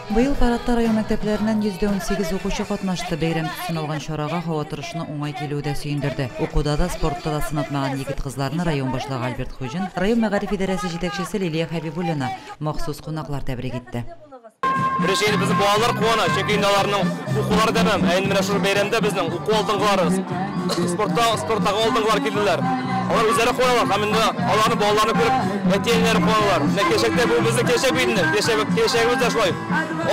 Быйыл парадта район мәктәпләреннән 118 укучы катнашты. Бәйрәм төсен алган чарага һава торышны уңай килүе дә сөендерде. Укуда да, спортта да сынатмаган егет-кызларны район башлыгы Альберт Хуҗин, район мәгариф идарәсе җитәкчесе Лилия Хәбибуллина махсус кунаклар тәбрик итте. Біріншіден біздің балалар қуана, чөнки аларның укулары да бәм. Әйін менә шул бәйрәмдә безнең уку алдыңгылары, спорттагы алдыңгылар килделәр. Алар үзләре куаналар, һәм инде аларны балаларны күреп, әтиәннәре куаналар. Кичәктә бу безнең кичәк бит инде, кичәгебез дә шулай.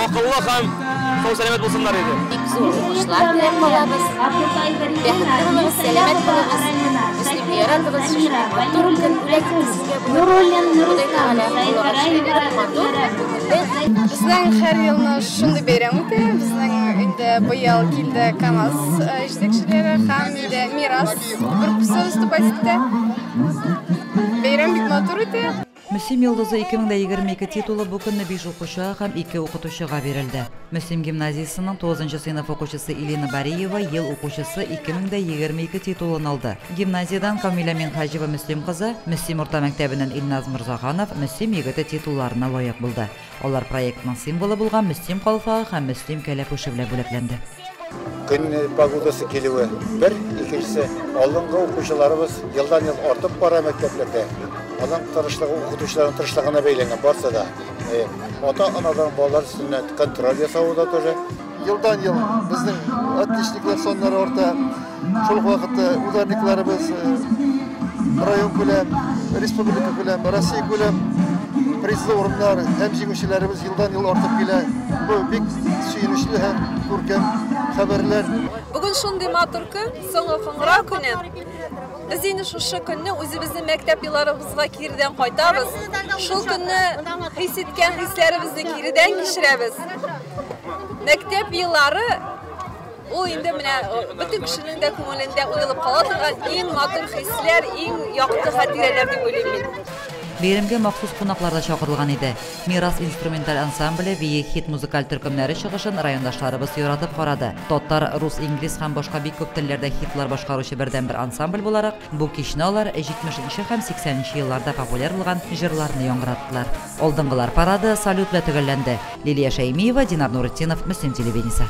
Акыллы һәм сау сәламәт булсыннар иде. Укучылар белән калабыз. Бәхетле булыгыз, сәламәт булыгыз. Безне яратыгыз, матур көн бүләк сезгә Bizden her yılını şunu beyram ite. Bizden inde bu yıl kilde Kamaz җитәкчеләре һәм inde Miras группасы выступать итә. Бәйрәм бик матур ите. Мөслим йолдызы 2022 титулы бу көнне 5 укучыга һәм 2 укытучыга бирелде. Мөслим гимназиясының 9 сыйныф укучысы Илина Бариева ел укучысы 2022 титулын алды. Гимназиядан Камиля Минхаҗева Мөслим кызы, Мөслим урта мәктәбеннән Илназ Мирзаганов Мөслим егете титулларына лаек булды. Алар проектның символы булган Мөслим калфагы һәм Мөслим кәләпүше белән бүләкләнде. Көн погодасы килүе бер, икенчесе алдынгы укучыларыбыз елдан-ел артып бара мәктәпләрдә. Алар тырышлыгы укытучыларның тырышлыгына бәйләнгән барса да, ата-анадан балалар өстенә контроль ясау да тоже Yıldan-yıl bizning отличниклар sonları orta, шул вакытта ударникларыбыз район күләм, республика күләм, Россия күләм призлы урыннар һәм җиңүчеләребез елдан-ел артып килә. Бу бик сөенечле һәм күркәм хәбәрләр. Бүген шундый матур көн, соңгы кыңгырау көне. Без инде шушы көнне үзебезнең мәктәп елларыбызга кирдән кайтабыз. Шул көнне хис иткән хисләребезне кирдән кичерәбез. Мәктәп еллары ул инде менә бөтен кешенең дә күңелендә уелып кала торган иң матур хисләр, иң якты хатирәләр дип уйлыйм мин. Бәйрәмгә махсус кунаклар да чакырылган иде. Мирас инструменталь ансамбле бийек хит музыкаль төркемнәре чыгышын райондашларыбыз яратып карады. Татар, рус, инглиз һәм башка бик күп телләрдә хитлар башкаручы бердән-бер ансамбль буларак, бу кичне алар 70нче һәм 80нче елларда популяр булган җырларны яңгыраттылар. Алдынгылар парады салют белән төгәлләнде. Лилия Шәймиева, Динар Нурытдинов, Мөслим телевидениесе.